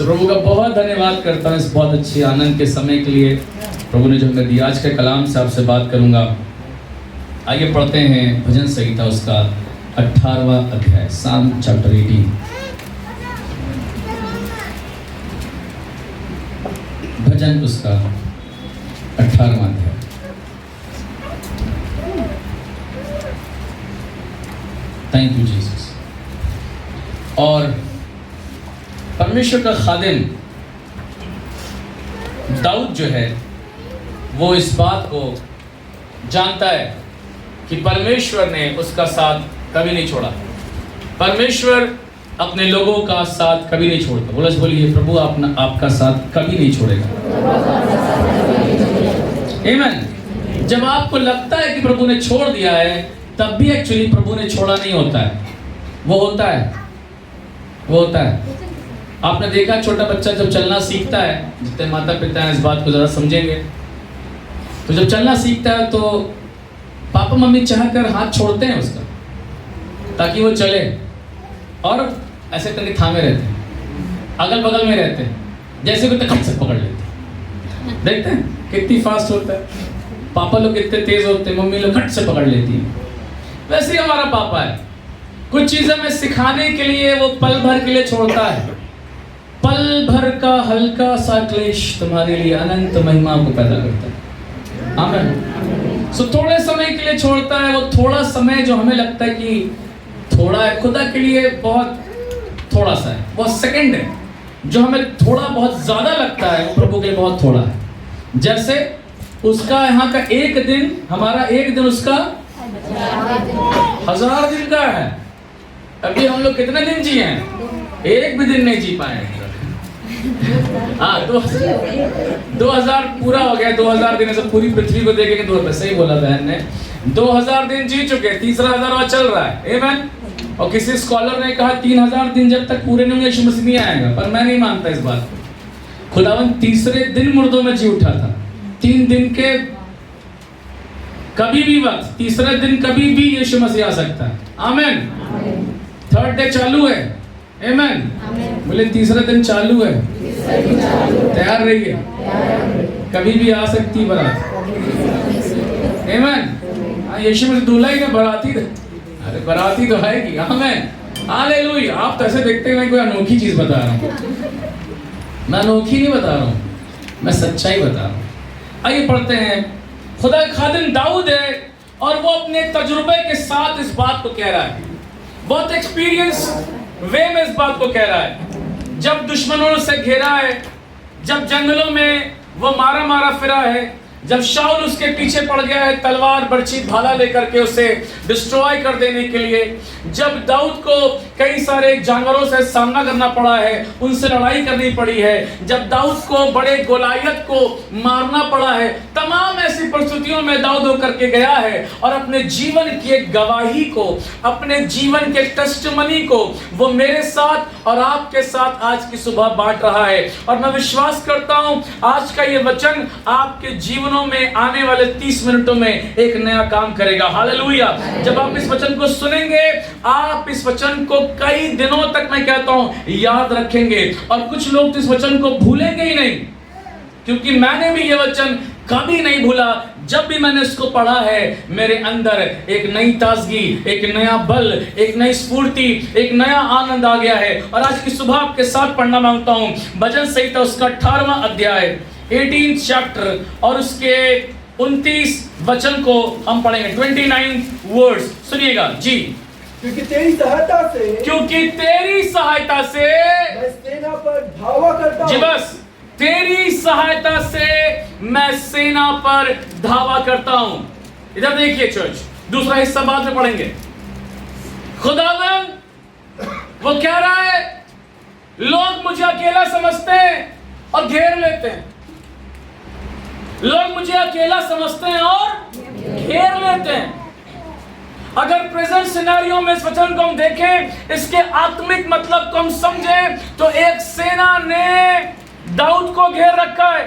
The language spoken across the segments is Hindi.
प्रभु का बहुत धन्यवाद करता हूँ इस बहुत अच्छे आनंद के समय के लिए प्रभु ने जो हमें दिया। आज के कलाम से आपसे बात करूँगा। आइए पढ़ते हैं भजन संहिता उसका 18वां अध्याय, साम चैप्टर 18। भजन उसका 18वां अध्याय। Thank you Jesus. और परमेश्वर का खादिम दाऊद जो है वो इस बात को जानता है कि परमेश्वर ने उसका साथ कभी नहीं छोड़ा। परमेश्वर अपने लोगों का साथ कभी नहीं छोड़ता। बोलिए प्रभु आपका साथ कभी नहीं छोड़ेगा। आमीन। जब आपको लगता है कि प्रभु ने छोड़ दिया है, तब भी एक्चुअली प्रभु ने छोड़ा नहीं होता है। वो होता है। आपने देखा छोटा बच्चा जब चलना सीखता है, जितने माता पिता हैं इस बात को ज़रा समझेंगे, तो जब चलना सीखता है तो पापा मम्मी चाहकर हाथ छोड़ते हैं उसका ताकि वो चले, और ऐसे करके थामे रहते हैं, अगल बगल में रहते हैं, जैसे भी खट से पकड़ लेते हैं। देखते हैं कितनी फास्ट होता है। पापा लोग कितने तेज होते हैं, मम्मी लोग खट से पकड़ लेती है। वैसे ही हमारा पापा है, कुछ चीज़ें में सिखाने के लिए वो पल भर के लिए छोड़ता है। पल भर का हल्का सा क्लेश तुम्हारे लिए अनंत महिमा को पैदा करता है। आमीन। सो थोड़े समय के लिए छोड़ता है। वो थोड़ा समय जो हमें लगता है कि थोड़ा है, खुदा के लिए बहुत थोड़ा सा है, बहुत सेकंड है। जो हमें थोड़ा बहुत ज्यादा लगता है वो प्रभु के लिए बहुत थोड़ा है। जैसे उसका यहाँ का एक दिन, हमारा एक दिन उसका 1000 दिन का है। अभी हम लोग कितने दिन जिए हैं? एक भी दिन नहीं जी पाए। हाँ, 2000 पूरा हो गया। 2000 दिन से पूरी पृथ्वी को देखेंगे तो सही बोला बहन ने। 2000 दिन जी चुके, तीसरा 1000वां चल रहा है। आमीन। और किसी स्कॉलर ने कहा 3000 दिन जब तक पूरे नहीं होंगे यीशु मसीह नहीं आएगा, पर मैं नहीं मानता इस बात को। खुदावन तीसरे दिन मुर्दों में जी उठा था। 3 दिन के कभी भी वक्त, तीसरे दिन कभी भी यीशु मसीह आ सकता है। आमीन। थर्ड डे चालू है। आमीन। बोले तीसरा दिन चालू है, तैयार रहिए, कभी भी आ सकती बारात। आमीन। यीशु मसीह दूल्हा ही ना, बाराती। अरे बाराती तो आएगी। आमीन। हालेलुया। आप तो ऐसे देखते हैं मैं कोई अनोखी चीज बता रहा हूँ। मैं अनोखी नहीं बता रहा हूँ, मैं सच्चाई बता रहा हूँ। आइए पढ़ते हैं। खुदा खादिम दाऊद है और वो अपने तजुर्बे के साथ इस बात को कह रहा है, बहुत एक्सपीरियंस वे में इस बात को कह रहा है। जब दुश्मनों से घेरा है, जब जंगलों में वो मारा फिरा है, जब शाऊल उसके पीछे पड़ गया है तलवार बर्छी भाला लेकर के उसे डिस्ट्रॉय कर देने के लिए, जब दाऊद को कई सारे जानवरों से सामना करना पड़ा है, उनसे लड़ाई करनी पड़ी है, जब दाऊद को बड़े गोलायत को मारना पड़ा है, तमाम ऐसी परिस्थितियों में दाऊद होकर के गया है और अपने जीवन की एक गवाही को, अपने जीवन के टेस्टिमनी को वो मेरे साथ और आपके साथ आज की सुबह बांट रहा है। और मैं विश्वास करता हूं आज का ये वचन आपके जीवनों में आने वाले 30 मिनटों में एक नया काम करेगा। हालेलुया। जब आप इस वचन को सुनेंगे, आप इस वचन को कई दिनों तक, मैं कहता हूं, याद रखेंगे। और कुछ लोग तो इस वचन को भूलेंगे ही नहीं, क्योंकि मैंने भी ये वचन कभी नहीं भूला। जब भी मैंने इसको पढ़ा है, मेरे अंदर एक नई ताजगी, एक नया बल, एक नई स्फूर्ति, एक नया आनंद आ गया है। और आज की सुबह आपके साथ पढ़ना मांगता हूं भजन संहिता उसका 18वां अध्याय, 18th चैप्टर, और उसके 29 वचन को हम पढ़ेंगे। 29 वर्ड्स सुनिएगा जी। क्योंकि तेरी सहायता से मैं सेना पर धावा करता हूं। जी बस, तेरी सहायता से मैं सेना पर धावा करता हूं। इधर देखिए चर्च, दूसरा हिस्सा बाद में पढ़ेंगे। खुदावन वो कह रहा है, लोग मुझे अकेला समझते हैं और घेर लेते हैं। लोग मुझे अकेला समझते हैं और घेर लेते हैं। अगर प्रेजेंट सिनेरियो में इस वचन को हम देखें, इसके आत्मिक मतलब को हम समझें, तो एक सेना ने दाऊद को घेर रखा है।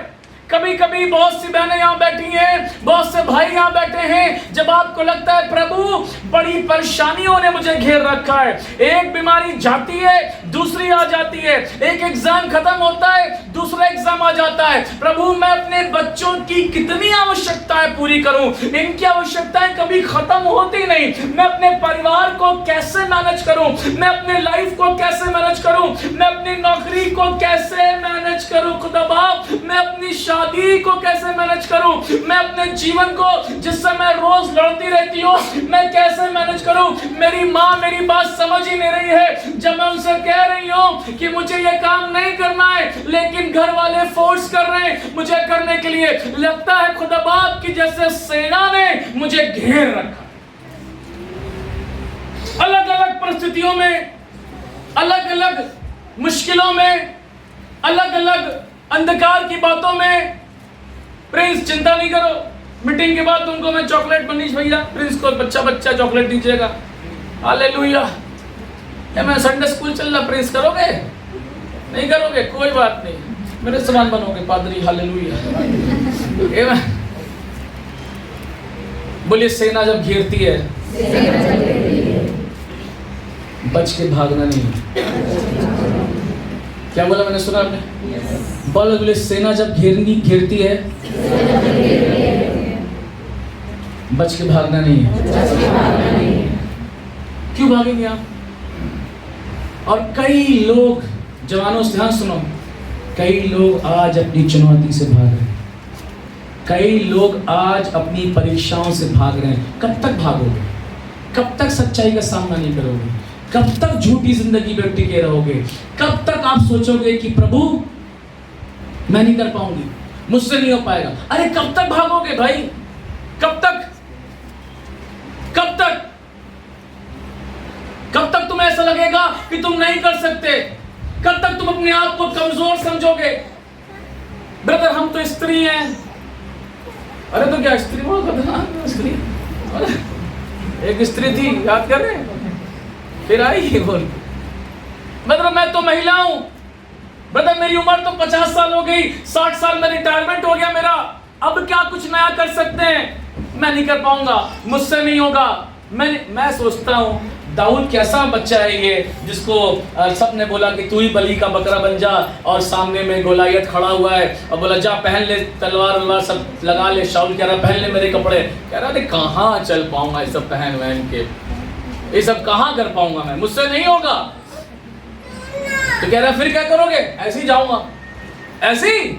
कभी कभी बहुत सी बहनें यहाँ बैठी हैं, बहुत से भाई यहाँ बैठे हैं, जब आपको लगता है प्रभु बड़ी परेशानियों ने मुझे घेर रखा है, एक बीमारी जाती है दूसरी आ जाती है, एक एग्जाम खत्म होता है दूसरा एग्जाम आ जाता है, प्रभु मैं अपने बच्चों की कितनी आवश्यकताएं पूरी करूं, इनकी आवश्यकताएं कभी खत्म होती नहीं, मैं अपने परिवार को कैसे मैनेज करूं, मैं अपने लाइफ को कैसे मैनेज करूं, मैं अपनी नौकरी को कैसे मैनेज करूं खुदा बाप, मैं अपनी शादी को कैसे मैनेज करूं, मैं अपने जीवन को जिससे मैं रोज लड़ती रहती हूँ मैं कैसे मैनेज करूं। मेरी माँ मेरी बात समझ ही नहीं रही है, जब मैं उनसे कह रही हूँ कि मुझे ये काम नहीं करना है लेकिन घर वाले फोर्स कर रहे हैं मुझे करने के लिए, लगता है खुदा बाप की जैसे सेना ने मुझे घेर रखा। अलग अलग परिस्थितियों में, अलग अलग मुश्किलों में, अलग अलग अंधकार की बातों में, प्रिंस चिंता नहीं करो, मीटिंग के बाद तुमको मैं चॉकलेट मनीष भैया प्रिंस को बच्चा बच्चा चॉकलेट दीजिएगा, हालेलुया। क्या मैं संडे स्कूल चल रहा, प्रिंस करोगे नहीं करोगे कोई बात नहीं, मेरे समान बनोगे पादरी, हालेलुया। बोलिए सेना जब घेरती है बच के भागना नहीं। क्या बोला मैंने, सुना आपने? बोले सेना जब घेरती है बच के भागना नहीं है। क्यों भागेंगे आप? और कई लोग, जवानों से ध्यान सुनो, कई लोग आज अपनी चुनौती से भाग रहे हैं, कई लोग आज अपनी परीक्षाओं से भाग रहे हैं। कब तक भागोगे? कब तक सच्चाई का सामना नहीं करोगे? कब तक झूठी जिंदगी में टिके रहोगे? कब तक आप सोचोगे कि प्रभु मैं नहीं कर पाऊंगी, मुझसे नहीं हो पाएगा? अरे कब तक भागोगे भाई? कब तक? कब तक? कब तक तुम्हें ऐसा लगेगा कि तुम नहीं कर सकते? कब तक तुम अपने आप को कमजोर समझोगे? ब्रदर हम तो स्त्री हैं। अरे तो क्या स्त्री बोल करते, स्त्री एक स्त्री थी, याद कर रहे हैं, फिर आई बोल। मतलब मैं तो महिला हूं ब्रदर, मेरी उम्र तो 50 साल हो गई, 60 साल में रिटायरमेंट हो गया मेरा, अब क्या कुछ नया कर सकते हैं? मैं नहीं कर पाऊंगा, मुझसे नहीं होगा। मैं सोचता हूँ दाऊद कैसा बच्चा है ये, जिसको सबने बोला कि तू ही बलि का बकरा बन जा, और सामने में गोलायत खड़ा हुआ है और बोला जा पहन ले तलवार सब लगा ले। शाऊल कह रहा पहन ले मेरे कपड़े, कह रहा अरे कहाँ चल पाऊंगा ये सब पहन वहन के, ये सब कहाँ कर पाऊंगा मैं, मुझसे नहीं होगा। तो कह रहा फिर क्या करोगे? ऐसे ही जाऊंगा, ऐसे ही,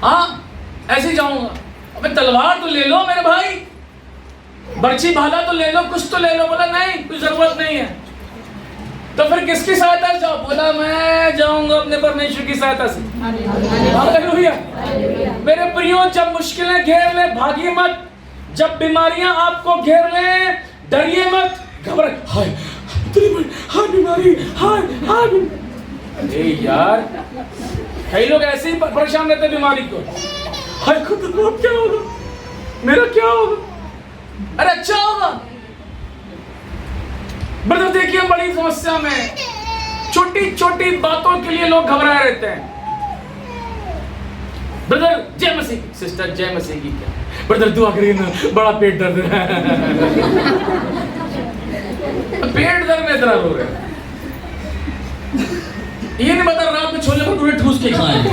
हाँ ऐसे ही जाऊंगा। अबे तलवार तो ले लो मेरे भाई, बर्छी भाला तो ले लो, कुछ तो ले लो। बोला नहीं, कोई जरूरत नहीं है। तो फिर किसकी सहायता से जाओ? बोला मैं जाऊंगा अपने परमेश्वर की सहायता से। हालेलुया। मेरे प्रियो, जब मुश्किलें घेर ले भागिए मत, जब बीमारियां आपको घेर ले डरिए मत, घबराए, हाय हाय बीमारी, हाय हाय। अरे यार कई लोग ऐसे ही परेशान रहते बीमारी को, हाय खुद क्या होगा, मेरा क्या होगा, अरे अच्छा होगा। ब्रदर देखिए बड़ी समस्या में छोटी छोटी बातों के लिए लोग घबराए रहते हैं। ब्रदर जय मसीह, सिस्टर जय मसीह की क्या, ब्रदर दुआ करिए ना, बड़ा पेट दर्द है। पेट दर्द में इतना रो रहे हैं, ये नहीं बता रात में छोले भटूरे ठूस के खाएं।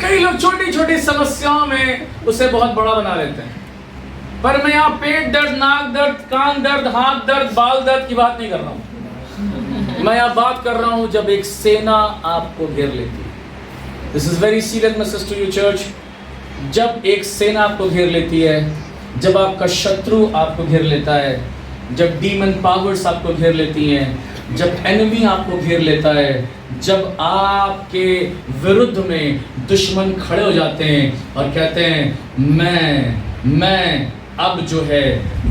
कई लोग छोटी छोटी समस्याओं में उसे बहुत बड़ा बना लेते हैं। पर मैं यहाँ पेट दर्द, नाक दर्द, कान दर्द, हाथ दर्द, बाल दर्द की बात नहीं कर रहा हूँ। मैं यहाँ बात कर रहा हूँ जब एक सेना आपको घेर लेती है। This is very serious message to you church. जब एक सेना आपको घेर लेती है, जब आपका शत्रु आपको घेर लेता है, जब डीमन पावर्स आपको घेर लेती हैं, जब एनिमी आपको घेर लेता है, जब आपके विरुद्ध में दुश्मन खड़े हो जाते हैं और कहते हैं मैं अब जो है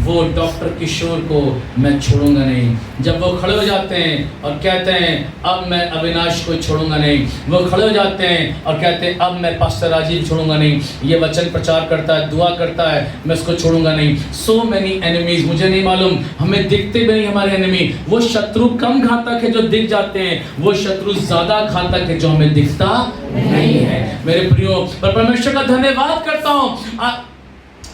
वो डॉक्टर किशोर को मैं छोड़ूंगा नहीं। जब वो खड़े हो जाते हैं और कहते हैं अब मैं अविनाश को छोड़ूंगा नहीं, वो खड़े हो जाते हैं और कहते हैं अब मैं पास्टर राजीव छोड़ूंगा नहीं, ये वचन प्रचार करता है, दुआ करता है, मैं उसको छोड़ूंगा नहीं। सो मैनी एनिमीज, मुझे नहीं मालूम, हमें दिखते भी नहीं हमारे एनिमी। वो शत्रु कम घातक है जो दिख जाते हैं, वो शत्रु ज्यादा घातक है जो हमें दिखता नहीं है। मेरे प्रियो, पर परमेश्वर का धन्यवाद करता हूँ।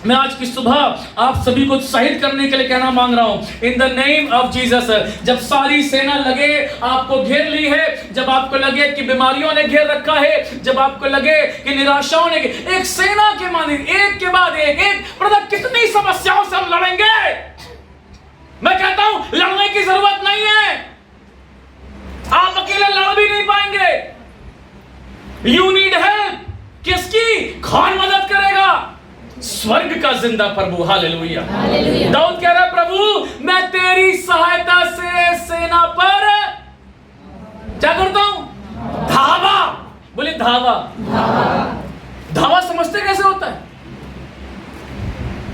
मैं आज की सुबह आप सभी को उत्साहित करने के लिए कहना मांग रहा हूं इन द नेम ऑफ जीसस। जब सारी सेना लगे आपको घेर ली है, जब आपको लगे कि बीमारियों ने घेर रखा है, जब आपको लगे कि निराशाओं ने, एक सेना के माने एक के बाद एक ब्रदर कितनी समस्याओं से हम लड़ेंगे। मैं कहता हूं लड़ने की जरूरत नहीं है, आप अकेले लड़ भी नहीं पाएंगे। You need help. किसकी? कौन मदद करेगा? स्वर्ग का जिंदा प्रभु। हालेलुया। दाऊद कह रहा है प्रभु मैं तेरी सहायता से सेना पर क्या करता हूं? धावा। बोले धावा। धावा समझते कैसे होता है?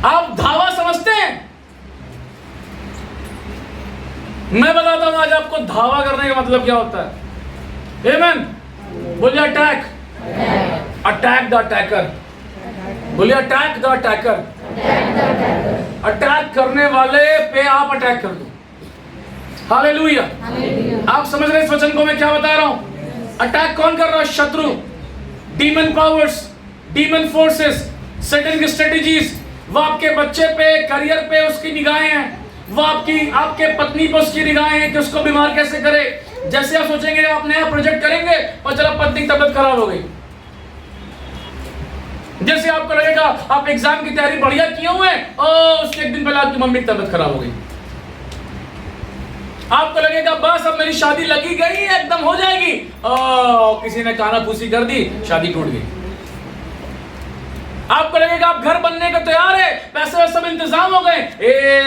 आप धावा समझते हैं? मैं बताता हूं आज आपको धावा करने का मतलब क्या होता है। आमेन। बोलिए अटैक। Attack the attacker. बोलिए अटैक द अटैकर। अटैक करने वाले पे आप अटैक कर दो। हालेलुया। आप समझ रहे इस वचन को मैं क्या बता रहा हूं? अटैक कौन कर रहा है? शत्रु, demon powers, demon forces, Satan की स्ट्रेटजीज। वो आपके बच्चे पे, करियर पे उसकी निगाहें हैं, वो आपके पत्नी पे उसकी निगाहें हैं कि उसको बीमार कैसे करे। जैसे आप सोचेंगे आप नया प्रोजेक्ट करेंगे और जरा पत्नी की तबियत खराब हो गई। जैसे आपको लगेगा आप एग्जाम की तैयारी बढ़िया किए हुए और उसके एक दिन पहले आपकी मम्मी की तबियत खराब हो गई। आपको लगेगा बस अब मेरी शादी लगी गई एकदम हो जाएगी, किसी ने काना फूसी कर दी, शादी टूट गई। आपको लगेगा आप घर बनने को तैयार है, पैसे सब इंतजाम हो गए,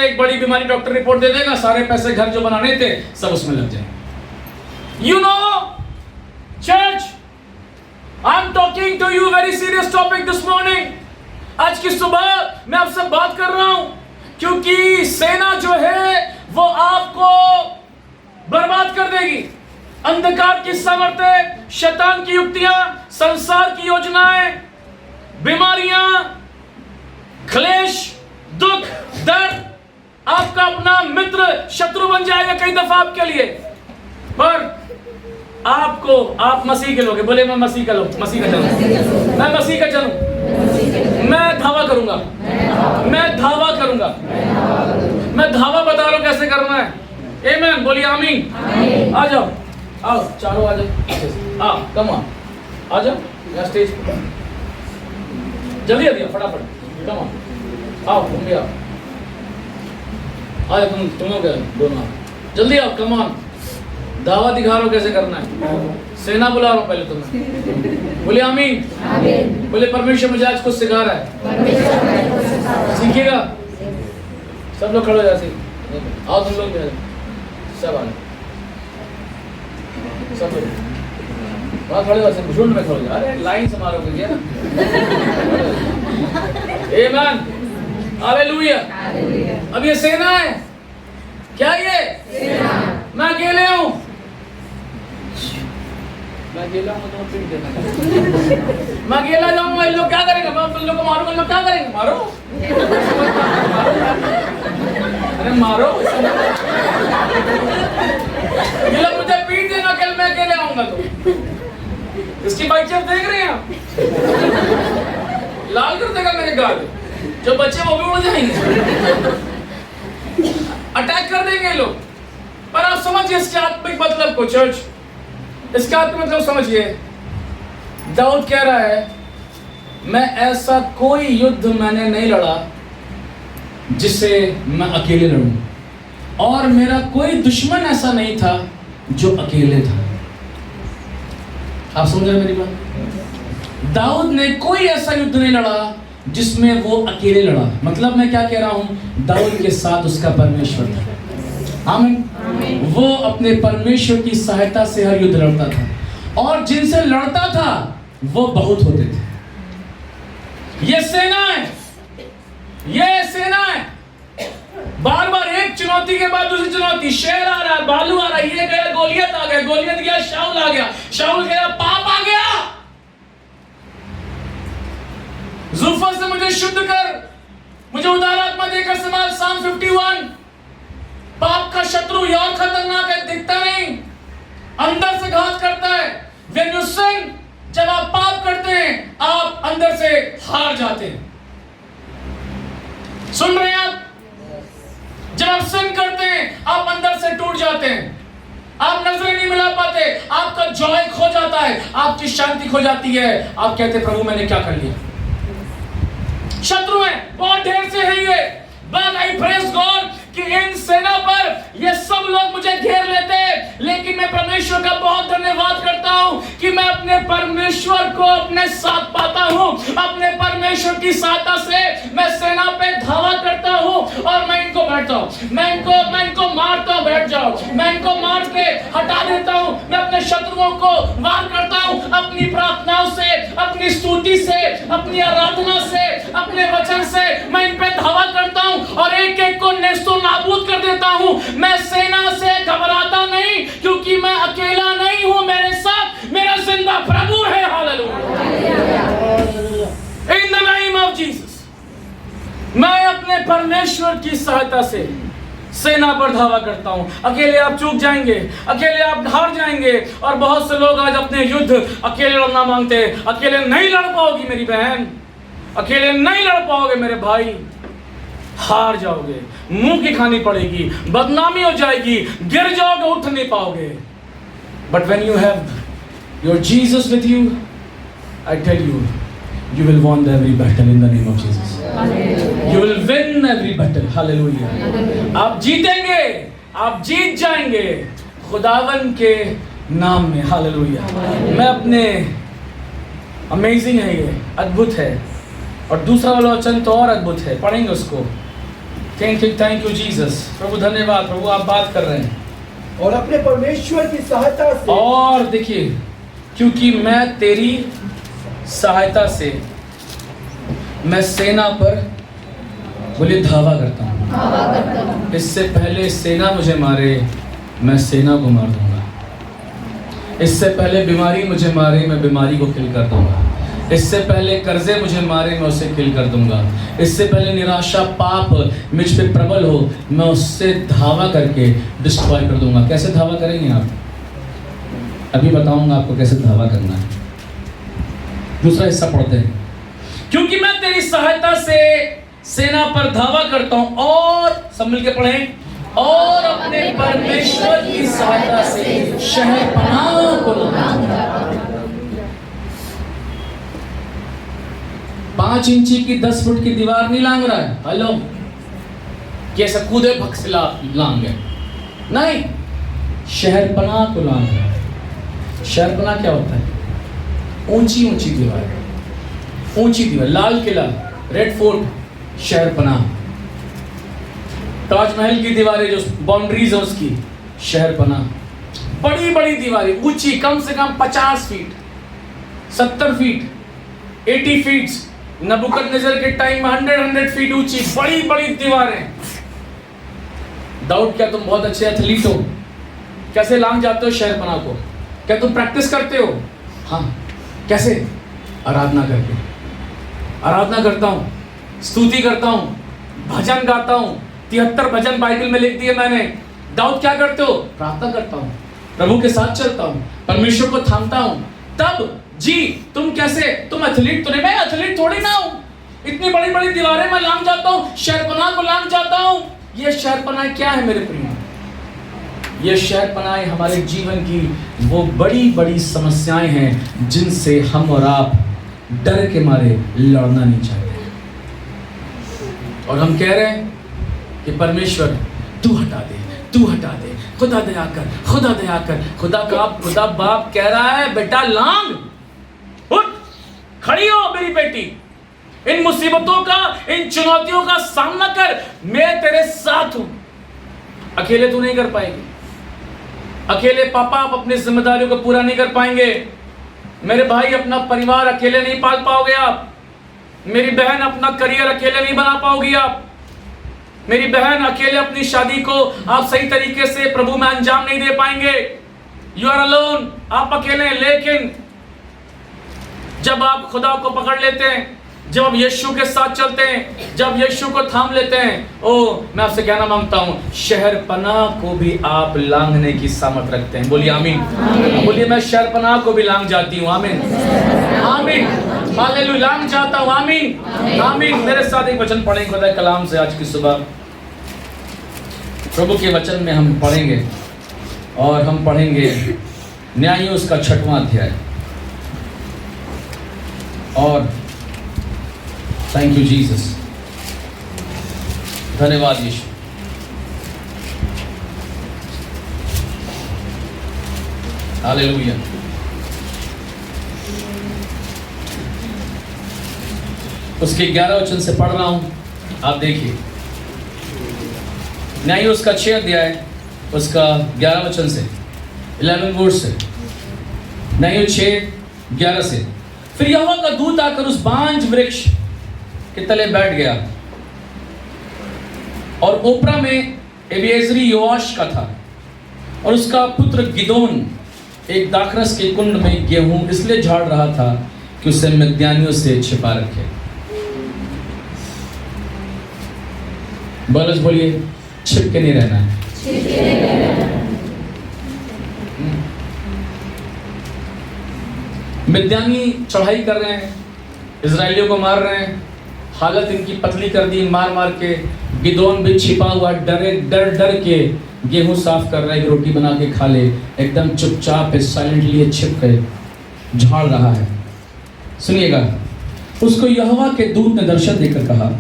एक बड़ी बीमारी डॉक्टर रिपोर्ट दे देगा, सारे पैसे घर जो बनाने थे सब उसमें लग जाए। You know, church, I'm talking to you very serious topic this morning. आज की सुबह मैं आपसे बात कर रहा हूं क्योंकि सेना जो है वो आपको बर्बाद कर देगी। अंधकार की सामर्थ्य, शैतान की युक्तियां, संसार की योजनाएं, बीमारियां, क्लेश, दुख, दर्द आपका अपना मित्र शत्रु बन जाएगा कई दफा आपके लिए। पर आप मसीह के लोग, बोले मैं मसीह का लोग, मसीह का चलूं, मैं मसीह का चलूं, मैं धावा करूंगा, मैं धावा करूंगा, मैं धावा बता रहा हूं कैसे करना है। आमीन। बोलिए आमीन। आ जाओ, आओ चारों आ जाओ, कम आ जाओ यहाँ स्टेज पर, जल्दी आ जाओ फटाफट, कम आओ तुम भी आओ, आ जाओ तुम लोग दोनों जल्दी आओ, कम ऑन। दावा दिखा रहा हूं कैसे करना है, सेना बुला रहा हूं पहले तुम्हें। बोले आमीन। बोले परमेश्वर मुझे आज कुछ सिखा रहा है, सीखिएगा। सब लोग खड़े हो जाते, आओ तुम लोग भी सब आ, सब लोग वहाँ खड़े हो जाते, झुंड में खड़े हो जाए, अरे लाइन से मारोगे क्या? आमीन, हालेलुया। अब ये सेना है, क्या ये मैं अकेले हूं, मैं अकेला हूं तो पीट देना, मैं अकेला जाऊंगा, इन लोग क्या करेंगे, मैं तुम लोग को मारूंगा, इन लोग क्या करेंगे, मारो, अरे मारो, ये लोग मुझे पीट देना कल मैं अकेले आऊंगा तो। इसकी बाइक चेयर देख रहे हैं आप, लाल कर देगा मेरे गाल, जो बच्चे वो भी उड़ जाएंगे, अटैक कर देंगे लोग। पर आप समझिए इसके आत्मिक मतलब को चर्च, इसका आत्मिक मतलब समझिए। दाऊद कह रहा है मैं ऐसा कोई युद्ध मैंने नहीं लड़ा जिससे मैं अकेले लड़ूं, और मेरा कोई दुश्मन ऐसा नहीं था जो अकेले था। आप समझ रहे मेरी बात? दाऊद ने कोई ऐसा युद्ध नहीं लड़ा जिसमें वो अकेले लड़ा। मतलब मैं क्या कह रहा हूं, दाऊद के साथ उसका परमेश्वर था। आमीन। वो अपने परमेश्वर की सहायता से हर युद्ध लड़ता था, और जिनसे लड़ता था वो बहुत होते थे। ये सेना है, ये सेना बाद दूसरी चुनौती, शेर आ रहा है, भालू आ रहा है, ये गया गोलियत आ गया, गोलियत गया शाऊल आ गया, शाऊल गया पाप आ गया। जुल्फों से मुझे शुद्ध कर, मुझे उदार आत्मा देकर संभाल। साम 51। पाप का शत्रु ये और खतरनाक है, दिखता नहीं, अंदर से घात करता है। When you sin, जब आप पाप करते हैं आप अंदर से हार जाते हैं। सुन रहे हैं आप? जब आप सिन करते हैं आप अंदर से टूट जाते हैं, आप नजरें नहीं मिला पाते, आपका जॉय खो जाता है, आपकी शांति खो जाती है। आप कहते हैं प्रभु मैंने क्या कर लिया। शत्रु है, बहुत ढेर से है ये, बट आई प्रेज गॉड कि इन सेना पर ये सब लोग मुझे घेर लेते हैं, लेकिन मैं परमेश्वर का बहुत धन्यवाद करता हूं कि मैं अपने परमेश्वर को अपने साथ पाता हूं। अपने परमेश्वर की सहायता से मैं सेना पे धावा करता हूं और मैं इनको बैठता हूं, मैं इनको मारता हूं, बैठ जाओ, मैं इनको मार के हटा देता हूं। मैं अपने शत्रुओं को वार करता हूं अपनी प्रार्थनाओं से, अपनी स्तुति से, अपनी आराधना से, अपने वचन से। मैं इन पे धावा करता हूं और एक एक को नेस्तो नाबूद कर देता हूं। मैं सेना से घबराता नहीं, क्योंकि मैं अकेला नहीं हूं, मेरे साथ मेरा जिंदा प्रभु है। Hallelujah, in the name of Jesus. मैं अपने परमेश्वर की सहायता से सेना पर धावा करता हूं। अकेले आप चूक जाएंगे, अकेले आप हार जाएंगे। और बहुत से लोग आज अपने युद्ध अकेले लड़ना मांगते हैं। अकेले नहीं लड़ पाओगी मेरी बहन, अकेले नहीं लड़ पाओगे मेरे भाई, हार जाओगे, मुंह की खानी पड़ेगी, बदनामी हो जाएगी, गिर जाओगे, उठ नहीं पाओगे। But when you have your Jesus with you, I tell you, you will win every battle in the name of Jesus. You will win every battle. Hallelujah. आप जीतेंगे, आप जीत जाएंगे खुदावन के नाम में। हालेलुया। मैं अपने अमेजिंग है, ये अद्भुत है। और दूसरा वाला वचन तो और अद्भुत है, पढ़ेंगे उसको। Thank you Jesus. प्रभु धन्यवाद, प्रभु आप बात कर रहे हैं। और अपने परमेश्वर की सहायता से, और देखिए, क्योंकि मैं तेरी सहायता से मैं सेना पर बोले धावा करता हूं। इससे पहले सेना मुझे मारे, मैं सेना को मार दूंगा। इससे पहले बीमारी मुझे मारे, मैं बीमारी को किल कर दूंगा। इससे पहले कर्जे मुझे मारे, मैं उसे किल कर दूंगा। इससे पहले निराशा पाप मुझ पे प्रबल हो, मैं उससे धावा करके डिस्ट्रॉय कर दूंगा। कैसे धावा करेंगे आप? अभी बताऊंगा आपको कैसे धावा करना है। दूसरा हिस्सा पढ़ते हैं। क्योंकि मैं तेरी सहायता से सेना पर धावा करता हूं, और सब मिलके पढ़ें, और अपने परमेश्वर की सहायता से शहरपनाह को लाऊंगा। 5 इंची की 10 फुट की दीवार नहीं लांग रहा है। हेलो, कैसा कूदे भक्सिला लांग है? नहीं, शहरपनाह को लांग रहा है। शहरपनाह क्या होता है? ऊंची ऊंची दीवार, ऊंची दीवार। लाल किला, रेड फोर्ट, शहरपनाह। ताजमहल की दीवारें जो बाउंड्रीज है उसकी, शहरपनाह। बड़ी बड़ी दीवारें, ऊंची, कम से कम 50 फीट, 70 फीट, 80 फीट। नबूकदनेस्सर के टाइम में 100 फीट ऊंची बड़ी बड़ी दीवारें। दाऊद, क्या तुम बहुत अच्छे एथलीट हो? कैसे लांग जाते हो शहरपनाह को? क्या तुम प्रैक्टिस करते हो? हाँ। कैसे? आराधना करके। आराधना करता हूँ, स्तुति करता हूँ, भजन गाता हूँ। 73 भजन बाइबल में लिख दिए मैंने। दाऊद क्या करते हो? प्रार्थना करता हूँ, प्रभु के साथ चलता हूँ, परमेश्वर को थामता हूँ। तब जी तुम कैसे? तुम एथलीट तो नहीं? मैं एथलीट थोड़ी ना हूँ। इतनी बड़ी बड़ी दीवारें मैं लांग जाता हूँ, शहरपनाह को लांग जाता हूँ। ये शहरपनाह क्या है मेरे प्रिय? ये शहरपनाह हमारे जीवन की वो बड़ी बड़ी समस्याएं हैं जिनसे हम और आप डर के मारे लड़ना नहीं चाहते। और हम कह रहे हैं कि परमेश्वर तू हटा दे, तू हटा दे, खुदा दया कर, खुदा दया कर। खुदा बाप कह रहा है, बेटा लांग, उठ, खड़ी हो मेरी बेटी, इन मुसीबतों का, इन चुनौतियों का सामना कर, मैं तेरे साथ हूं। अकेले तू नहीं कर पाएगी। अकेले पापा आप अपनी जिम्मेदारियों को पूरा नहीं कर पाएंगे। मेरे भाई, अपना परिवार अकेले नहीं पाल पाओगे आप। मेरी बहन, अपना करियर अकेले नहीं बना पाओगी आप। मेरी बहन, अकेले अपनी शादी को आप सही तरीके से प्रभु में अंजाम नहीं दे पाएंगे। यू आर अलोन, आप अकेले हैं। लेकिन जब आप खुदा को पकड़ लेते हैं, जब आप यीशु के साथ चलते हैं, जब यीशु को थाम लेते हैं, मैं आपसे कहना मांगता हूं, शहरपनाह को भी आप लांघने की सामर्थ रखते हैं। बोलिए आमीन। बोलिए मैं शहरपनाह को भी लांघ जाती हूं। आमीन, आमीन, हालेलुया, लांघ जाता हूं। आमीन, आमीन। मेरे साथ एक वचन पढ़ेंगे खुदा कलाम से आज की सुबह। प्रभु के वचन में हम पढ़ेंगे और हम पढ़ेंगे न्यायों उसका 6वां अध्याय। और थैंक यू जीसस, धन्यवाद यीशु। हालेलुया। उसके 11 वचन से पढ़ रहा हूं, आप देखिए। न्यायों उसका 6 अध्याय उसका 11 वचन से 11 वर्स से, न्यायों 6:11 से। फिर यहोवा का दूत आकर उस बांज वृक्ष के तले बैठ गया और ओपरा में एबिएजरी योआश का था और उसका पुत्र गिदोन एक दाखरस के कुंड में गेहूं इसलिए झाड़ रहा था कि उसे मिद्यानियों से छिपा रखे। बलस बोलिए, छिप के नहीं रहना है। मिद्यानी चढ़ाई कर रहे हैं, इजराइलियों को मार रहे हैं, हालत इनकी पतली कर दी मार मार के। गिदोन भी छिपा हुआ डर के गेहूं साफ कर रहा है, रोटी बना के खा ले, एकदम चुपचाप साइलेंटली छिप के झाड़ रहा है। सुनिएगा, उसको यहोवा के दूत ने दर्शन देकर कहा,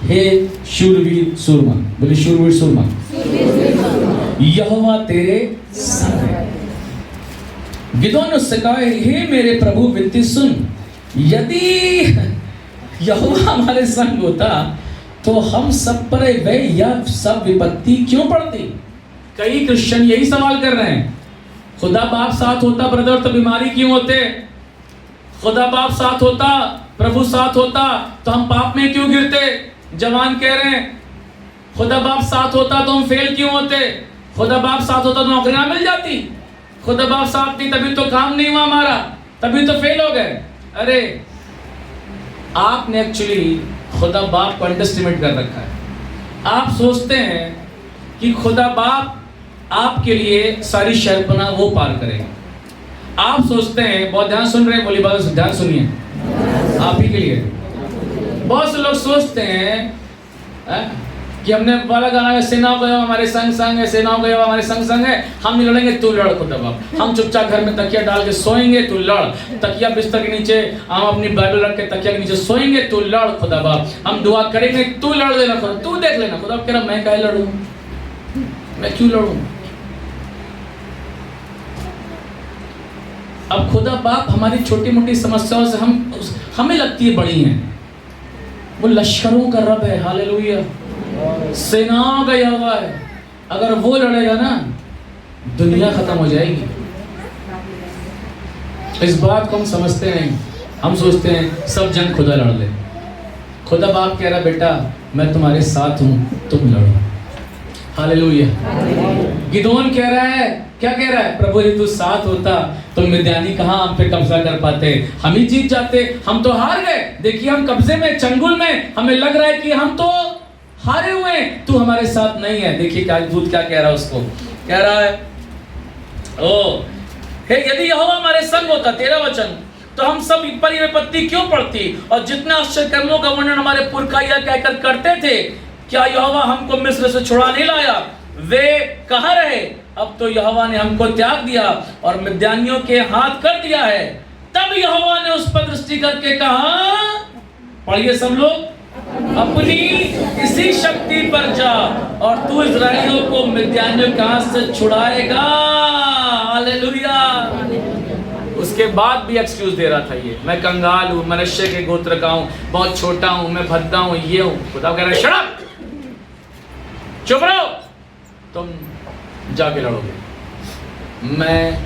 हे शूरवीर सूरमा, बोले शूरवीर सूरमा, यहोवा तेरे संग है। गिदोन ने उससे कहा, हे मेरे प्रभु विनती सुन, यदि यहोवा हमारे संग होता तो हम सब पर वह यह सब विपत्ति क्यों पड़ती। कई क्रिश्चियन यही सवाल कर रहे हैं, खुदा बाप साथ होता ब्रदर तो बीमारी क्यों होते, खुदा बाप साथ होता, प्रभु साथ होता तो हम पाप में क्यों गिरते। जवान कह रहे हैं, खुदा बाप साथ होता तो हम फेल क्यों होते, खुदा बाप साथ होता तो नौकरियां मिल जाती, खुदा बाप साथ नहीं तभी तो काम नहीं हुआ हमारा, तभी तो फेल हो गए। अरे आपने एक्चुअली खुदा बाप को अंडरस्टिमेट कर रखा है। आप सोचते हैं कि खुदा बाप आपके लिए सारी शहरपनाह वो पार करेगा। आप सोचते हैं, बहुत ध्यान सुन रहे हैं, बोली बात ध्यान सुनिए, आप ही के लिए। बहुत से लोग सोचते हैं कि हमने वाला गाना है, सेनाओं गया हमारे संग संग है, सेनाओं गया हमारे संग संग है, हम नहीं लड़ेंगे, तू लड़ खुदा बाप। हम चुपचाप घर में तकिया डाल के सोएंगे, तू लड़। तकिया बिस्तर के नीचे हम अपनी बाइबल रख के तकिया के नीचे सोएंगे, तू लड़ खुदा बाप। हम दुआ करेंगे, तू लड़ लेना खुदा, तू देख लेना खुदा। कह रहा मैं काहे लड़ूं, मैं क्यों लड़ूं। अब खुदा बाप हमारी छोटी मोटी समस्याओं से हमें लगती है बड़ी हैं, वो लश्करों का रब है। हालेलुया, सेनाओं का यहोवा है। अगर वो लड़ेगा ना, दुनिया खत्म हो जाएगी। इस बात को हम समझते नहीं। हम सोचते हैं सब जन खुदा लड़ ले। खुदा बाप कह रहा, बेटा मैं तुम्हारे साथ हूं, तुम लड़ो। हालेलुया। गिदोन कह रहा है, क्या कह रहा है, प्रभु यदि तू साथ होता तो मिद्यानी कहां हम पे कब्जा कर पाते, हम ही जीत जाते। हम तो हार गए, देखिए हम कब्जे में, चंगुल में, हमें लग रहा है कि हम तो हारे हुए, तू हमारे साथ नहीं है। देखिए क्या दूत क्या कह रहा है उसको, कह रहा है, ओ हे यदि यहोवा हमारे संग होता, 13 वचन, तो हम सब पर ये विपत्ति क्यों पड़ती। और जितना आश्चर्य कर्मों का वर्णन हमारे पुरखा यह कहकर करते थे, क्या यहोवा हमको मिस्र से छुड़ा नहीं लाया, वे कहाँ रहे। अब तो यहोवा ने हमको त्याग दिया और मिद्यानियों के हाथ कर दिया है। तब यहोवा ने उस पर दृष्टि करके कहा, पढ़िए सब लोग, अपनी इसी शक्ति पर जा और तू इस्राएलियों को मिद्यानियों के हाथ से छुड़ाएगा। हालेलुया। उसके बाद भी एक्सक्यूज दे रहा था, ये मैं कंगाल हूँ, मनुष्य के गोत्र का हूँ, बहुत छोटा हूँ, मैं भद्दा हूँ, ये हूँ। खुदा कह रहा है, शट अप, चुप रहो, तुम जाके लड़ोगे। मैं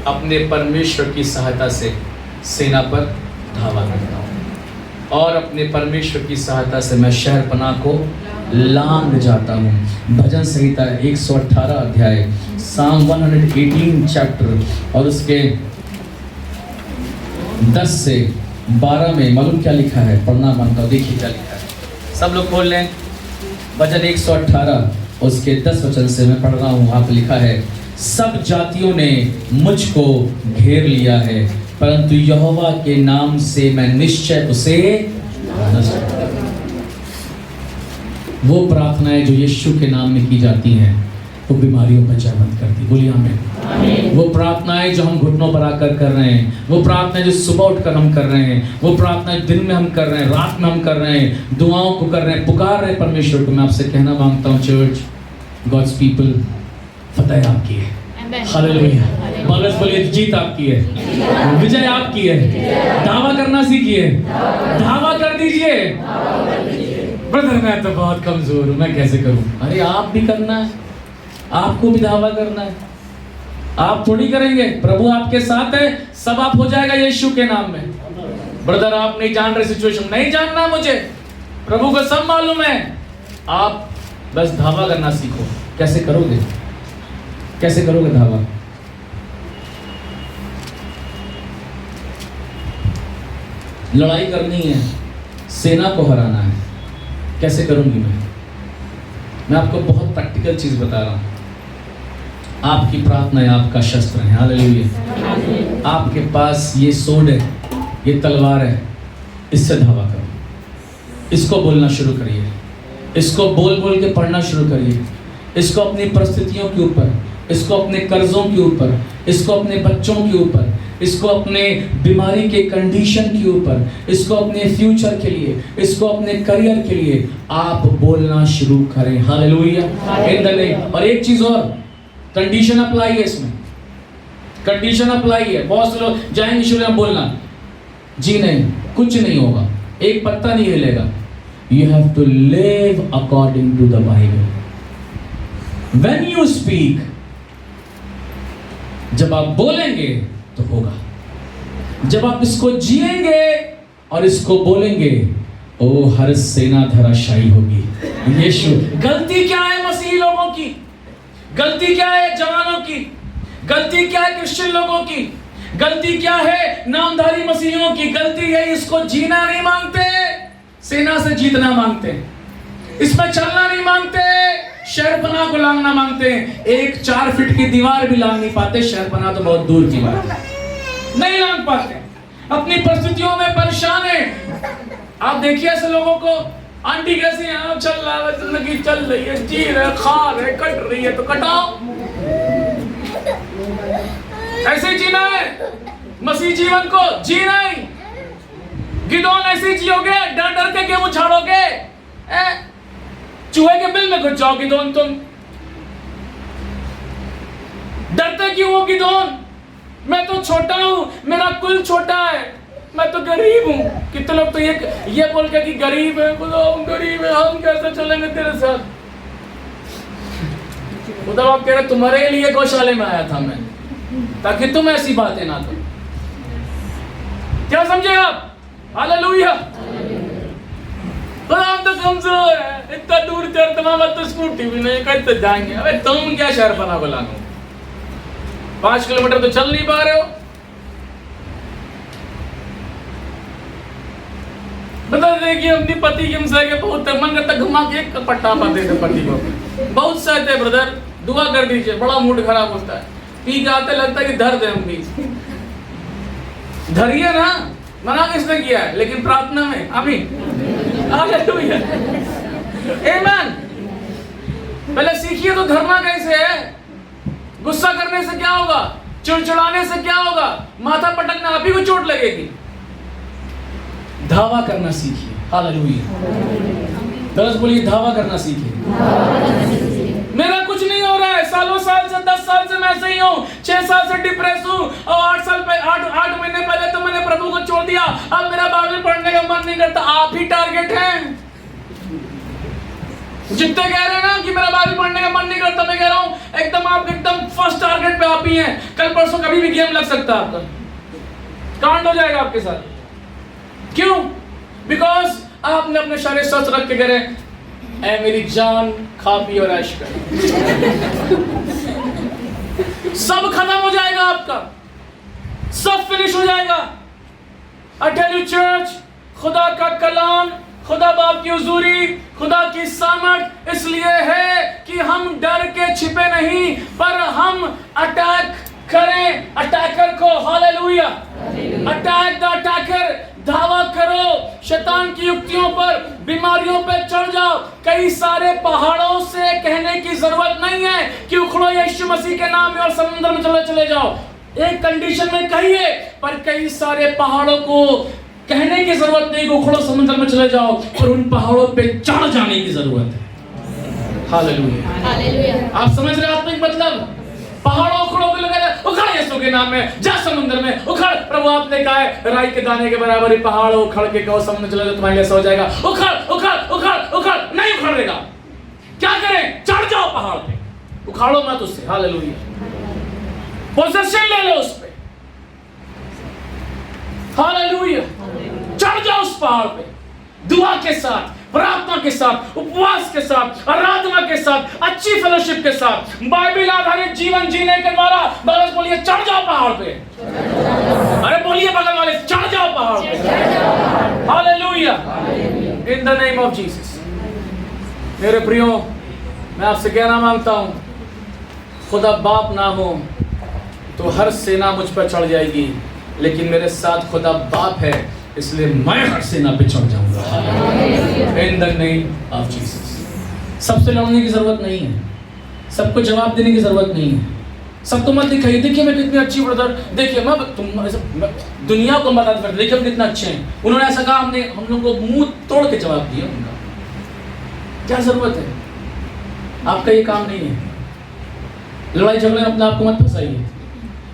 अपने परमेश्वर की सहायता से सेना पर धावा करता हूँ और अपने परमेश्वर की सहायता से मैं शहरपनाह को लांग जाता हूँ। भजन संहिता 118 अध्याय, साम 118 चैप्टर और उसके 10 से 12 में मालूम क्या लिखा है, पढ़ना मांगता हूँ। देखिए क्या लिखा है, सब लोग खोल लें। भजन 118 उसके 10 वचन से मैं पढ़ रहा हूँ। आप लिखा है, सब जातियों ने मुझको घेर लिया है, परंतु यहोवा के नाम से मैं निश्चय उसे नष्ट करूंगा। वो प्रार्थनाएं जो यीशु के नाम में की जाती हैं वो बीमारियों पर जय मत करती। बोलिए आमीन। वो प्रार्थनाएं जो हम घुटनों पर आकर कर रहे हैं, वो प्रार्थनाएं जो सुबह उठकर हम कर रहे हैं, वो प्रार्थनाएं दिन में हम कर रहे हैं, रात में हम कर रहे हैं, दुआओं को कर रहे हैं, पुकार रहे हैं परमेश्वर को। मैं आपसे कहना मांगता हूँ चर्च, गॉड्स पीपल, फतेह आपकी है। हालेलुया। बालस बोलिए, जीत आपकी है, विजय आपकी है। दावा करना सीखिए, दावा कर दीजिए। ब्रदर मैं तो बहुत कमजोर हूँ, मैं कैसे करूँ? अरे आप भी करना है, आपको भी दावा करना है। आप थोड़ी करेंगे, प्रभु आपके साथ है, सब आप हो जाएगा यीशु के नाम में। ब्रदर आप नहीं जान रहे सिचुएशन, नहीं जानना मुझे, प्रभु को सब मालूम है। आप बस दावा करना सीखो। कैसे करोगे? कैसे करोगे दावा? लड़ाई करनी है, सेना को हराना है। कैसे करूंगी मैं आपको बहुत प्रैक्टिकल चीज बता रहा हूं। आपकी प्रार्थना है, आपका शस्त्र है। हालेलुया। आपके पास ये सोड है, ये तलवार है, इससे धावा करो। इसको बोलना शुरू करिए, इसको बोल बोल के पढ़ना शुरू करिए। इसको अपनी परिस्थितियों के ऊपर, इसको अपने कर्जों के ऊपर, इसको अपने बच्चों के ऊपर, इसको अपने बीमारी के कंडीशन के ऊपर, इसको अपने फ्यूचर के लिए, इसको अपने करियर के लिए आप बोलना शुरू करें। हालेलुया। In the name. और एक चीज और, कंडीशन अप्लाई है इसमें, कंडीशन अप्लाई है। बहुत से लोग जाएंगे शुरू में बोलना, जी नहीं, कुछ नहीं होगा, एक पत्ता नहीं हिलेगा। You have to live according to the Bible. When you speak, जब आप बोलेंगे तो होगा। जब आप इसको जिएंगे और इसको बोलेंगे, ओ हर सेना धराशायी होगी। यीशु। गलती क्या है मसीही लोगों की? गलती क्या है जवानों की? गलती क्या है क्रिश्चियन लोगों की? गलती क्या है नामधारी मसीहियों की? गलती है इसको जीना नहीं मांगते, सेना से जीतना मांगते, इसमें चलना नहीं मांगते, शहरपना को लांघना मांगते हैं। एक 4 फीट की दीवार भी लांघ नहीं पाते, शहरपना तो बहुत दूर की बात है, नहीं लांघ पाते। अपनी परिस्थितियों में परेशान है। आप देखिए ऐसे लोगों को, आंटी कैसी है, चल रहा है, जिंदगी चल रही है, जी रहे, खा रहे, कट रही है तो कटाओ। ऐसे जीना है मसीह जीवन को, जी नहीं। गिदोन ऐसे जियोगे, डर डर के गेहूं झाड़ोगे, चूहे के बिल में घुस जाओ गिदोन। तुम डरते क्यों हो गिदोन? मैं तो छोटा हूं, मेरा कुल छोटा है, मैं तो गरीब हूं। कितने लोग तो ये बोल के कि गरीब है, बोलो हम गरीब है, हम कैसे चलेंगे तेरे साथ? उधर आप कह रहे तुम्हारे लिए गौशाले में आया था मैं, ताकि तुम ऐसी बातें ना करो। क्या समझे आप? हालेलुया। हम तो कमजोर है, इतना दूर चढ़ता, मैं तो स्कूटी भी नहीं, कैसे जाएंगे? अबे तुम क्या शहरपना को लानो? 5 किलोमीटर तो चल नहीं पा रहे हो। बता देखिए अपनी पति की हमसे के बहुत मन करता घुमा के एक पट्टा पाते थे पति को, बहुत सहते ब्रदर, दुआ कर दीजिए, बड़ा मूड खराब होता है। पी के आते लगता है कि दर्द है, हम भी धरिए ना, मना किसने किया है? लेकिन प्रार्थना में। आमीन। हालेलुया। आमीन। पहले सीखिए तो धरना कैसे है। गुस्सा करने से क्या होगा? चिड़चिड़ाने से क्या होगा? माथा पटकना, आप ही को चोट लगेगी। धावा करना सीखिए। हालेलुया। दरअसल बोलिए, धावा करना सीखिए। मेरा कुछ नहीं हो रहा है, सालों साल से, 10 साल से मैं ऐसे ही हूँ, 6 साल से डिप्रेस हूँ, और 8 महीने पहले तो मैंने प्रभु को छोड़ दिया, अब मेरा बाइबल पढ़ने का मन नहीं करता। आप ही टारगेट हैं। जितने कह रहे हैं ना कि मेरा बाइबल पढ़ने का मन नहीं करता, मैं कह रहा हूँ एकदम आप एकदम फर्स्ट टारगेट पे आप ही हैं। कल परसों कभी भी गेम लग सकता है, आपका कांड हो जाएगा आपके साथ। क्यों? बिकॉज आपने अपने शरीर स्वस्थ रख के कह रहे ऐ मेरी जान खा पी और ऐश कर। सब खत्म हो जाएगा आपका, सब फिनिश हो जाएगा। आई टेल यू चर्च, खुदा का कलाम, खुदा बाप की हुजूरी, खुदा की सामर्थ इसलिए है कि हम डर के छिपे नहीं, पर हम अटैक करें अटैकर को। Hallelujah, attack the attacker. धावा करो शैतान की युक्तियों पर, बीमारियों पर चढ़ जाओ। कई सारे पहाड़ों से कहने की जरूरत नहीं है कि उखड़ो यीशु मसीह के नाम में और समुद्र में चले जाओ। एक कंडीशन में कहिए, पर कई सारे पहाड़ों को कहने की जरूरत नहीं कि उखड़ो समुद्र में चले जाओ, और उन पहाड़ों पे चढ़ जाने की जरूरत है। हालेलुया। आप समझ रहे आत्मिक मतलब? पहाड़ों उखड़ों के लगा, उखड़ यीशु के नाम में, जा समुद्र में उखड़। प्रभु आपने कहा है राई के दाने के बराबर ही पहाड़ उखड़ के कहो समुद्र चले जाओ, तुम्हारे लिए ऐसा हो जाएगा। उखड़ उखड़ उखड़ उखड़, नहीं उखड़ेगा। क्या करें? चढ़ जाओ पहाड़ पे, उखाड़ो मत उससे। हालेलुया। पोजीशन ले लो उस पे। हालेलुया। चढ़ जाओ उस पहाड़ पे, दुआ के साथ, प्रार्थना के साथ, उपवास के साथ, आराधना के साथ, अच्छी फेलोशिप के साथ, बाइबल आधारित जीवन जीने के द्वारा। बगल बोलिए चढ़ जाओ पहाड़ पे। अरे बोलिए बगल वाले, चढ़ जाओ पहाड़ पे। Hallelujah, in the name of Jesus. मेरे प्रियो, मैं आपसे कहना मांगता हूं, खुदा बाप ना हो तो हर सेना मुझ पर चढ़ जाएगी, लेकिन मेरे साथ खुदा बाप है, इसलिए मैं हर सेना पे चढ़ जाऊंगा। इन द नेम ऑफ जीसस। सबसे लड़ने की जरूरत नहीं है, सबको जवाब देने की जरूरत नहीं है। सबको मत दिखाइए, देखिए मैं कितनी अच्छी ब्रदर, देखिए मैं दुनिया को मदद करते, देखिए हम कितना अच्छे हैं। उन्होंने ऐसा कहा, हमने हम लोग को मुंह तोड़ के जवाब दिया। उनका क्या जरूरत है? आपका ये काम नहीं है। लड़ाई झगड़े अपने आप को मत फंसाइए,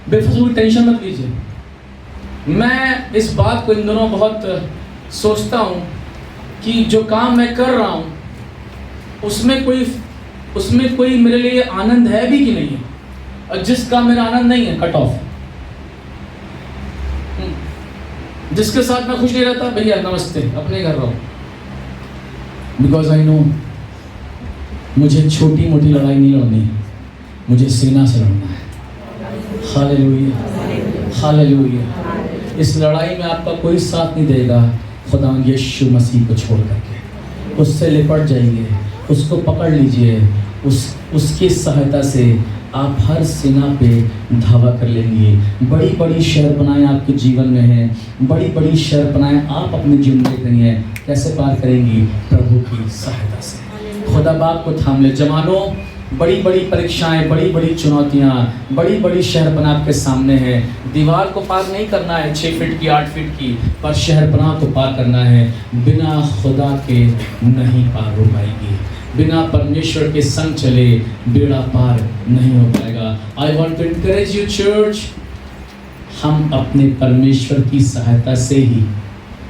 बेफजूल टेंशन मत लीजिए। मैं इस बात को इन दिनों बहुत सोचता हूँ कि जो काम मैं कर रहा हूँ उसमें कोई मेरे लिए आनंद है भी कि नहीं है, और जिस काम मेरा आनंद नहीं है, कट ऑफ। जिसके साथ मैं खुश नहीं रहता, भैया नमस्ते, अपने घर रहो। बिकॉज आई नो मुझे छोटी मोटी लड़ाई नहीं लड़नी, मुझे सेना से लड़ना है। Hallelujah, hallelujah. इस लड़ाई में आपका कोई साथ नहीं देगा, खुदा यीशु मसीह को छोड़ करके। उससे लिपट जाइए, उसको पकड़ लीजिए, उसकी सहायता से आप हर सेना पे धावा कर लेंगे। बड़ी बड़ी शहर बनाएं आपके जीवन में है, बड़ी बड़ी शहर बनाएं आप अपने जीवन में। करिए कैसे पार करेंगी? प्रभु की सहायता से। खुदा बाप को थाम ले। जवानों, बड़ी बड़ी परीक्षाएं, बड़ी बड़ी चुनौतियां, बड़ी बड़ी शहर बना आपके सामने है। दीवार को पार नहीं करना है 6 फीट की, 8 फीट की, पर शहर बना को पार करना है। बिना खुदा के नहीं पार हो पाएगी, बिना परमेश्वर के संग चले बेड़ा पार नहीं हो पाएगा। I want to encourage you church, हम अपने परमेश्वर की सहायता से ही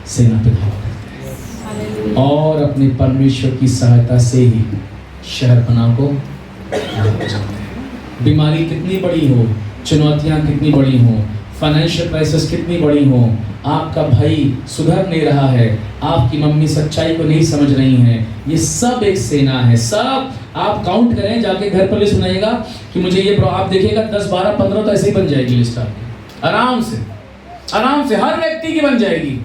सेना पे धावा करते हैं, और अपने परमेश्वर की सहायता से ही शहर बना को। बीमारी कितनी बड़ी हो, चुनौतियां कितनी बड़ी हो, फाइनेंशियल क्राइसिस कितनी बड़ी हो, आपका भाई सुधर नहीं रहा है, आपकी मम्मी सच्चाई को नहीं समझ रही है, ये सब एक सेना है। सब आप काउंट करें, जाके घर पर लिस्ट बनाइएगा कि मुझे ये, आप देखिएगा 10, 12, 15 तो ऐसे ही बन जाएगी लिस्ट आपकी, आराम से हर व्यक्ति की बन जाएगी।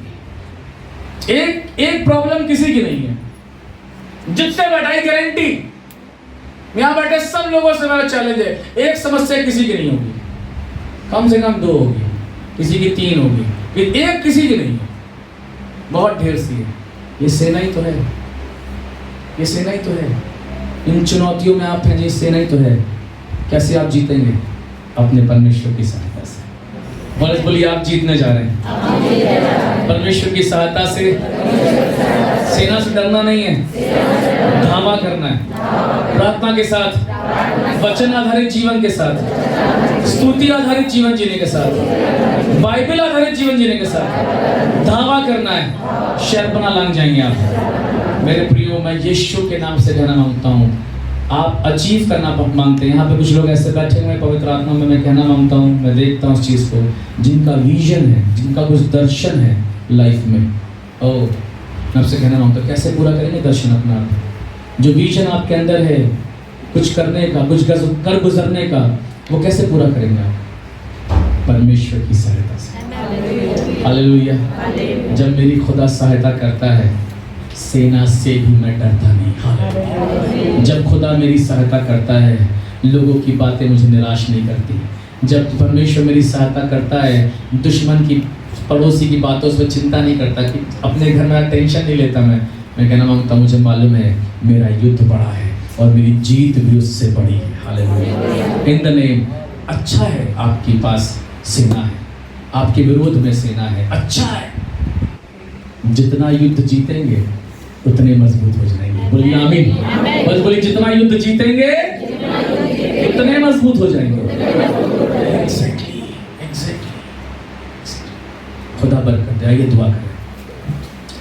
एक प्रॉब्लम किसी की नहीं है। जितने बैठाई गारंटी, यहाँ बैठे सब लोगों से मेरा चैलेंज है, एक समस्या किसी की नहीं होगी, कम से कम 2 होगी, किसी की 3 होगी, फिर एक किसी की नहीं है, बहुत ढेर सी है। ये सेना ही तो है, ये सेना ही तो है। इन चुनौतियों में आप हैं, ये सेना ही तो है। कैसे आप जीतेंगे? अपने परमेश्वर की सहायता से। बोलिए आप जीतने जा रहे हैं परमेश्वर की सहायता से। सेना से डरना नहीं है, धावा करना है, प्रार्थना के साथ, वचन आधारित जीवन के साथ, स्तुति आधारित जीवन जीने के साथ, बाइबल आधारित जीवन जीने के साथ धावा करना है। शहरपना लांग जाएंगे आप। मेरे प्रियो, मैं यीशु के नाम से कहना मांगता हूँ, आप अचीव करना मांगते हैं। यहाँ पे कुछ लोग ऐसे बैठे हुए पवित्र आत्मा में, मैं कहना मांगता हूँ, मैं देखता हूँ उस चीज़ को, जिनका विजन है, जिनका कुछ दर्शन है लाइफ में। मैं आपसे कहना मांगता हूँ, कैसे पूरा करेंगे दर्शन अपना आप? जो विजन आपके अंदर है कुछ करने का, कुछ कर गुजरने का, वो कैसे पूरा करेंगे आप? परमेश्वर की सहायता से। हालेलुया। जब मेरी खुदा सहायता करता है, सेना से भी मैं डरता नहीं। हालेलुया। जब खुदा मेरी सहायता करता है, लोगों की बातें मुझे निराश नहीं करती। जब परमेश्वर मेरी सहायता करता है, दुश्मन की, पड़ोसी की बातों से चिंता नहीं करता कि अपने घर में टेंशन नहीं लेता। मैं कहना मांगता, मुझे मालूम है मेरा युद्ध बड़ा है और मेरी जीत भी उससे बड़ी है। हालेलुया। In the name. अच्छा है आपके पास सेना है, आपके विरोध में सेना है। अच्छा है। जितना युद्ध जीतेंगे उतने मजबूत हो जाएंगे। बोलिए आमीन। बस बोलिए, जितना युद्ध जीतेंगे उतने मजबूत हो जाएंगे। एग्जैक्टली। खुदा बरकत दे। आइए दुआ करें।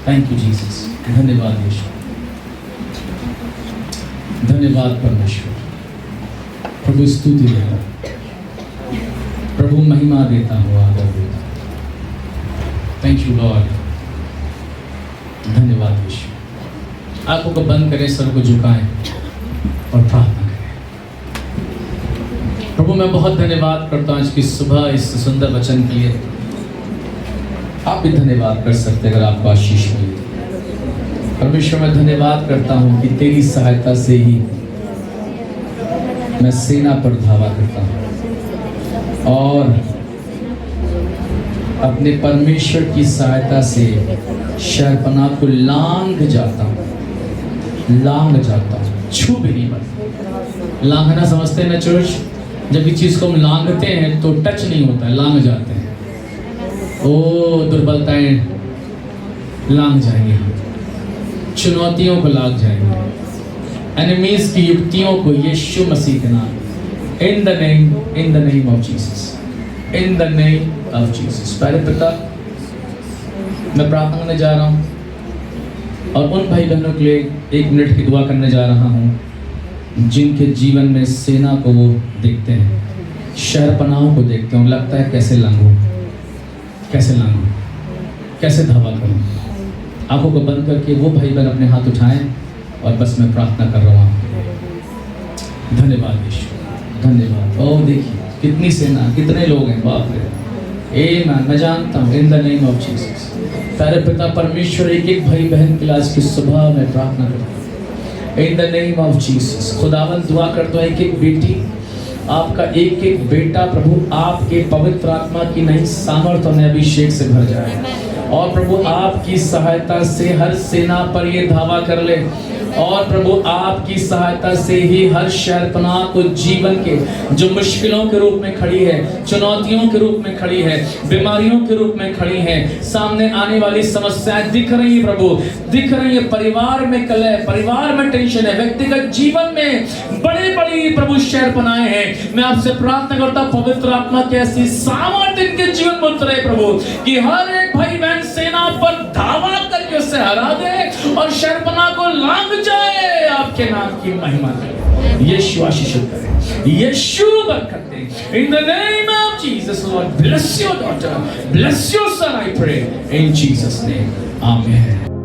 Thank you Jesus. धन्यवाद यीशु, धन्यवाद परमेश्वर। प्रभु स्तुति देता, प्रभु महिमा देता हूँ, आदर देता हूँ। Thank you Lord. धन्यवाद यीशु। आंखों को बंद करें, सर को झुकाएं और प्रार्थना करें। प्रभु मैं बहुत धन्यवाद करता हूँ आज की सुबह इस सुंदर वचन के लिए। आप भी धन्यवाद कर सकते अगर आपको आशीष मिली। परमेश्वर मैं धन्यवाद करता हूँ कि तेरी सहायता से ही मैं सेना पर धावा करता हूँ और अपने परमेश्वर की सहायता से शहरपनाह को लांघ जाता हूँ, छू भी नहीं पाता। लांघना समझते हैं ना चर्च? जब इस चीज को हम लांघते हैं तो टच नहीं होता है, लांघ जाते हैं। ओ दुर्बलताएं लांघ जाएंगे, चुनौतियों को लांघ जाएंगे, एनिमीज की युक्तियों को यीशु मसीह के नाम, इन the name of Jesus, in the name of Jesus. प्यारे पिता, मैं प्रार्थना करने जा रहा हूँ और उन भाई बहनों के लिए 1 मिनट की दुआ करने जा रहा हूँ जिनके जीवन में सेना को वो देखते हैं, शहरपनाहों को देखते हैं, लगता है कैसे लांघूं, कैसे धावा करूं। आंखों को बंद करके वो भाई बहन अपने हाथ उठाएं और बस मैं प्रार्थना कर रहा हूँ। धन्यवाद यीशु, धन्यवाद। ओ देखिए कितनी सेना, कितने लोग हैं, बाप रे। मैं जानता हूँ इन द नेम ऑफ जीसस। प्यारे पिता परमेश्वर, एक एक भाई बहन के लिए आज की सुबह में प्रार्थना करता हूँ इन द नेम ऑफ जीसस। खुदावन दुआ करता हूँ एक एक बेटी, आपका एक एक बेटा प्रभु आपके पवित्र आत्मा की नई सामर्थ और अभिषेक से भर जाए और प्रभु आपकी सहायता से हर सेना पर ये धावा कर ले और प्रभु आपकी सहायता से ही हर शहरपनाह को जीवन के जो मुश्किलों के रूप में खड़ी है, चुनौतियों के रूप में खड़ी है, बीमारियों के रूप में खड़ी है, सामने आने वाली समस्याएं दिख रही है प्रभु, दिख रही है। परिवार में कलह, परिवार में टेंशन है, व्यक्तिगत जीवन में बड़ी बड़ी प्रभु शहरपनाहें हैं। मैं आपसे प्रार्थना करता हूं पवित्र आत्मा की ऐसी सामर्थ्य इनके जीवन में उतरे प्रभु कि हर एक भाई बहन सेना पर धावा करके उसे हरा दे और शहरपनाह को लांघ जाए। आपके नाम की महिमा करें, यीशु आशीष करे, यीशु बरकत दे। In the name of Jesus lord bless your daughter, bless your son, I pray in Jesus name, आमीन।